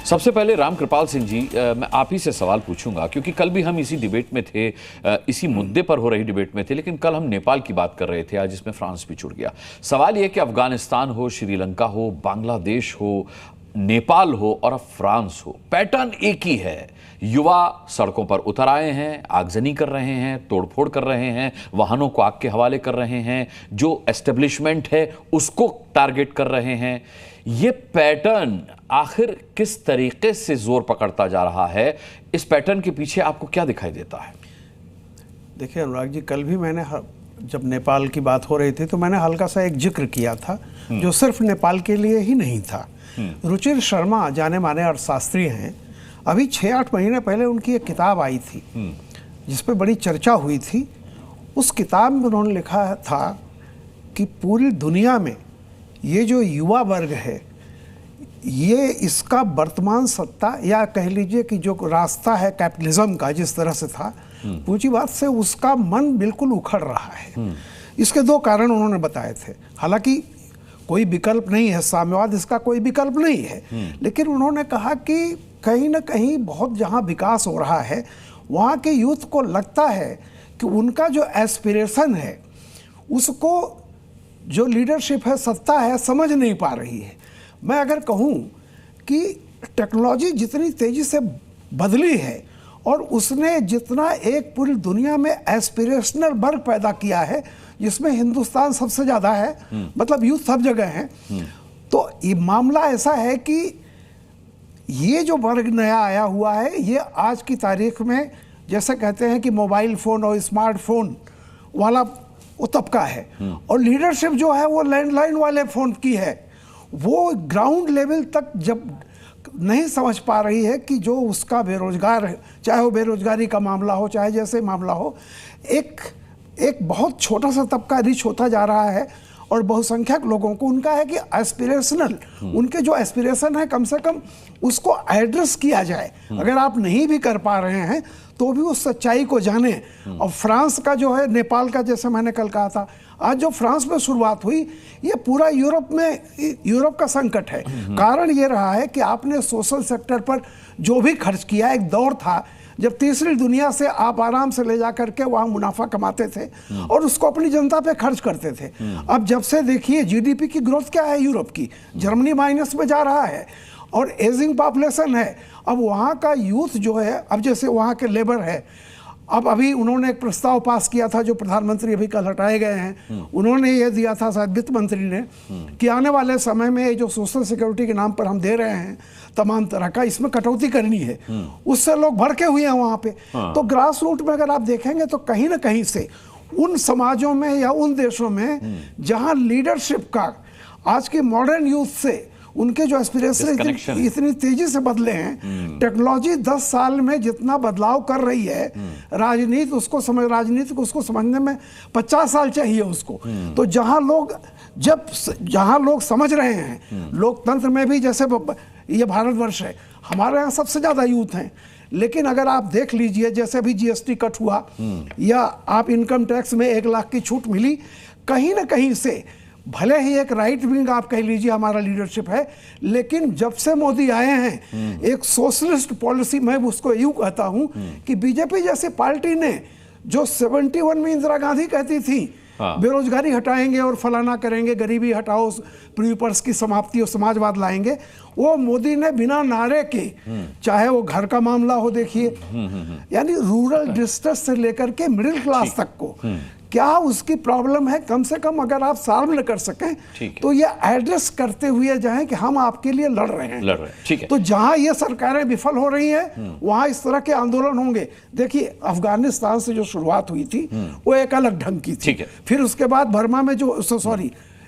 सबसे पहले रामकृपाल सिंह जी, मैं आप ही से सवाल पूछूंगा क्योंकि कल भी हम इसी डिबेट में थे, इसी मुद्दे पर हो रही डिबेट में थे, लेकिन कल हम नेपाल की बात कर रहे थे, आज इसमें फ्रांस भी जुड़ गया। सवाल यह कि अफगानिस्तान हो, श्रीलंका हो, बांग्लादेश हो, नेपाल हो और अब फ्रांस हो, पैटर्न एक ही है। युवा सड़कों पर उतर आए हैं, आगजनी कर रहे हैं, तोड़फोड़ कर रहे हैं, वाहनों को आग के हवाले कर रहे हैं, जो एस्टेब्लिशमेंट है उसको टारगेट कर रहे हैं। ये पैटर्न आखिर किस तरीके से जोर पकड़ता जा रहा है? इस पैटर्न के पीछे आपको क्या दिखाई देता है? देखिए अनुराग जी, कल भी मैंने जब नेपाल की बात हो रही थी तो मैंने हल्का सा एक जिक्र किया था जो सिर्फ नेपाल के लिए ही नहीं था। रुचिर शर्मा जाने माने अर्थशास्त्री हैं। अभी 6-8 महीने पहले उनकी एक किताब आई थी जिस पे बड़ी चर्चा हुई थी। उस किताब में उन्होंने लिखा था कि पूरी दुनिया में ये जो युवा वर्ग है, ये इसका वर्तमान सत्ता या कह लीजिए कि जो रास्ता है कैपिटलिज्म का, जिस तरह से था पूंजीवाद से, उसका मन बिल्कुल उखड़ रहा है। इसके 2 कारण उन्होंने बताए थे। हालांकि कोई विकल्प नहीं है, साम्यवाद इसका कोई विकल्प नहीं है, लेकिन उन्होंने कहा कि कहीं ना कहीं बहुत जहां विकास हो रहा है वहां के यूथ को लगता है कि उनका जो एस्पिरेशन है उसको जो लीडरशिप है, सत्ता है, समझ नहीं पा रही है। मैं अगर कहूं कि टेक्नोलॉजी जितनी तेजी से बदली है और उसने जितना एक पूरी दुनिया में एस्पिरेशनल वर्ग पैदा किया है, जिसमें हिंदुस्तान सबसे ज़्यादा है, मतलब यूथ सब जगह है, तो ये मामला ऐसा है कि ये जो वर्ग नया आया हुआ है, ये आज की तारीख में जैसे कहते हैं कि मोबाइल फ़ोन और स्मार्टफोन वाला वो तबका है, और लीडरशिप जो है वो लैंडलाइन वाले फ़ोन की है। वो ग्राउंड लेवल तक जब नहीं समझ पा रही है कि जो उसका बेरोजगार है, चाहे वो बेरोजगारी का मामला हो, चाहे जैसे मामला हो, एक बहुत छोटा सा तबका रिच होता जा रहा है और बहुसंख्यक लोगों को उनका है कि एस्पिरेशनल, उनके जो एस्पिरेशन है कम से कम उसको एड्रेस किया जाए। अगर आप नहीं भी कर पा रहे हैं तो भी उस सच्चाई को जाने। और फ्रांस का जो है, नेपाल का जैसे मैंने कल कहा था, आज जो फ्रांस में शुरुआत हुई, ये पूरा यूरोप का संकट है। कारण ये रहा है कि आपने सोशल सेक्टर पर जो भी खर्च किया, एक दौर था जब तीसरी दुनिया से आप आराम से ले जा करके वहाँ मुनाफा कमाते थे और उसको अपनी जनता पे खर्च करते थे। अब जब से देखिए जीडीपी की ग्रोथ क्या है यूरोप की, जर्मनी माइनस में जा रहा है और एजिंग पॉपुलेशन है। अब वहाँ का यूथ जो है, अब जैसे वहाँ के लेबर है, अब अभी उन्होंने एक प्रस्ताव पास किया था जो प्रधानमंत्री अभी कल हटाए गए हैं। उन्होंने ये दिया था शायद वित्त मंत्री ने कि आने वाले समय में ये जो सोशल सिक्योरिटी के नाम पर हम दे रहे हैं तमाम तरह का, इसमें कटौती करनी है। उससे लोग भड़के हुए हैं वहाँ पे। तो ग्रास रूट में अगर आप देखेंगे तो कहीं ना कहीं से उन समाजों में या उन देशों में जहाँ लीडरशिप का आज के मॉडर्न यूथ से उनके जो एस्पिरेशन इतनी तेजी से बदले हैं, टेक्नोलॉजी 10 साल में जितना बदलाव कर रही है, राजनीति उसको समझने में 50 साल चाहिए उसको। तो जहां लोग समझ रहे हैं, लोकतंत्र में भी जैसे ये भारतवर्ष है, हमारे यहाँ सबसे ज्यादा यूथ हैं, लेकिन अगर आप देख लीजिए जैसे अभी जीएसटी कट हुआ या आप इनकम टैक्स में 1 लाख की छूट मिली, कहीं ना कहीं से भले ही एक राइट विंग आप कह लीजिए हमारा लीडरशिप है, लेकिन जब से मोदी आए हैं एक सोशलिस्ट पॉलिसी, मैं उसको यूं कहता हूं कि बीजेपी जैसी पार्टी ने जो 71 में इंदिरा गांधी कहती थी बेरोजगारी हटाएंगे और फलाना करेंगे, गरीबी हटाओ, प्रीपर्स की समाप्ति और समाजवाद लाएंगे, वो मोदी ने बिना नारे के, चाहे वो घर का मामला हो, देखिए यानी रूरल डिस्ट्रेस से लेकर के मिडिल क्लास तक को क्या उसकी प्रॉब्लम है, कम से कम अगर आप सॉल्व न कर सकें तो ये एड्रेस करते हुए जाएं कि हम आपके लिए लड़ रहे हैं। ठीक है। तो जहां ये सरकारें विफल हो रही हैं वहां इस तरह के आंदोलन होंगे। देखिए अफगानिस्तान से जो शुरुआत हुई थी वो एक अलग ढंग की थी, फिर उसके बाद बर्मा में जो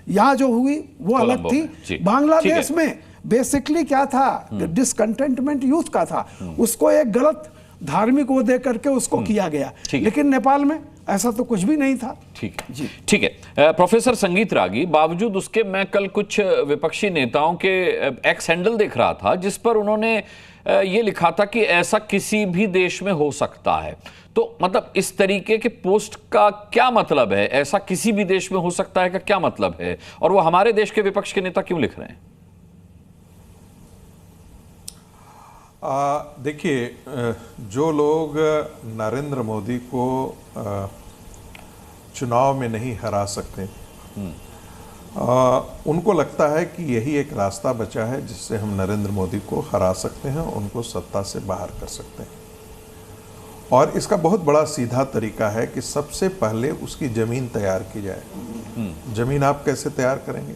यहाँ जो हुई वो अलग थी। बांग्लादेश में बेसिकली क्या था, डिसकंटेंटमेंट यूथ का था, उसको एक गलत धार्मिक वो दे करके उसको किया गया। लेकिन नेपाल में ऐसा तो कुछ भी नहीं था। ठीक है जी, ठीक है। प्रोफेसर संगीत रागी, बावजूद उसके मैं कल कुछ विपक्षी नेताओं के एक्स हैंडल देख रहा था जिस पर उन्होंने ये लिखा था कि ऐसा किसी भी देश में हो सकता है। तो मतलब इस तरीके के पोस्ट का क्या मतलब है? ऐसा किसी भी देश में हो सकता है का क्या मतलब है? और वो हमारे देश के विपक्ष के नेता क्यों लिख रहे हैं? देखिए, जो लोग नरेंद्र मोदी को चुनाव में नहीं हरा सकते, उनको लगता है कि यही एक रास्ता बचा है जिससे हम नरेंद्र मोदी को हरा सकते हैं, उनको सत्ता से बाहर कर सकते हैं। और इसका बहुत बड़ा सीधा तरीका है कि सबसे पहले उसकी जमीन तैयार की जाए। जमीन आप कैसे तैयार करेंगे?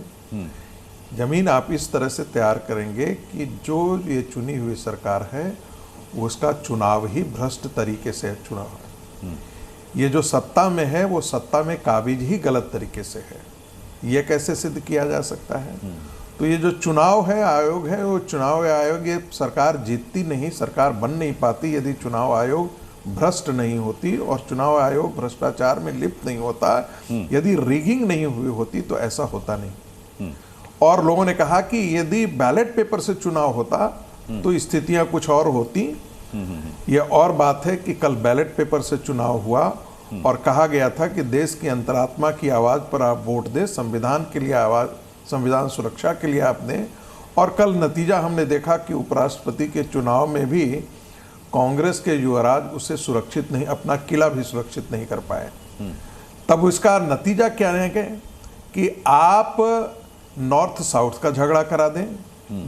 जमीन आप इस तरह से तैयार करेंगे कि जो ये चुनी हुई सरकार है उसका चुनाव ही भ्रष्ट तरीके से चुनाव है। ये जो सत्ता में है वो सत्ता में काबिज ही गलत तरीके से है। ये कैसे सिद्ध किया जा सकता है? तो ये जो चुनाव है आयोग है, वो चुनाव आयोग, ये सरकार जीतती नहीं, सरकार बन नहीं पाती यदि चुनाव आयोग भ्रष्ट नहीं होती और चुनाव आयोग भ्रष्टाचार में लिप्त नहीं होता। यदि रिगिंग नहीं हुई होती तो ऐसा होता नहीं। और लोगों ने कहा कि यदि बैलेट पेपर से चुनाव होता तो स्थितियां कुछ और होती। ये और बात है कि कल बैलेट पेपर से चुनाव हुआ और कहा गया था कि देश की अंतरात्मा की आवाज पर आप वोट दें, संविधान के लिए आवाज, संविधान सुरक्षा के लिए आप दें। और कल नतीजा हमने देखा कि उपराष्ट्रपति के चुनाव में भी कांग्रेस के युवराज उसे सुरक्षित नहीं, अपना किला भी सुरक्षित नहीं कर पाए। तब उसका नतीजा क्या है कि आप नॉर्थ साउथ का झगड़ा करा दें,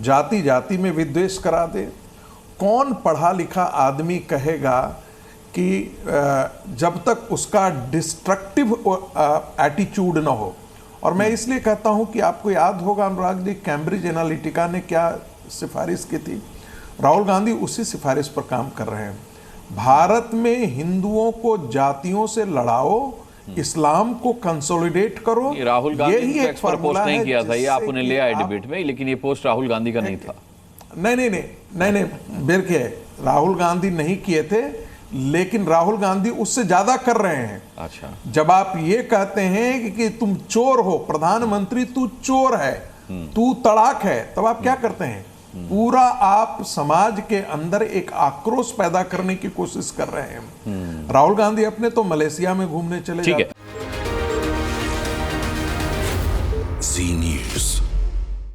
जाति जाति में विद्वेष करा दें। कौन पढ़ा लिखा आदमी कहेगा कि जब तक उसका डिस्ट्रक्टिव एटीट्यूड ना हो। और मैं इसलिए कहता हूं कि आपको याद होगा अनुराग जी, कैम्ब्रिज एनालिटिका ने क्या सिफारिश की थी? राहुल गांधी उसी सिफारिश पर काम कर रहे हैं। भारत में हिंदुओं को जातियों से लड़ाओ, इस्लाम को कंसोलिडेट करो। राहुल गांधी यही ने एक पोस्ट नहीं किया था, ये आपने ले आए डिबेट में, लेकिन ये पोस्ट राहुल गांधी का नहीं था। नहीं, बिल्कुल राहुल गांधी नहीं किए थे, लेकिन राहुल गांधी उससे ज्यादा कर रहे हैं। अच्छा, जब आप ये कहते हैं कि तुम चोर हो, प्रधानमंत्री तू चोर है, तू तड़ाक है, तब आप क्या करते हैं? पूरा आप समाज के अंदर एक आक्रोश पैदा करने की कोशिश कर रहे हैं। राहुल गांधी अपने तो मलेशिया में घूमने चले जाते हैं।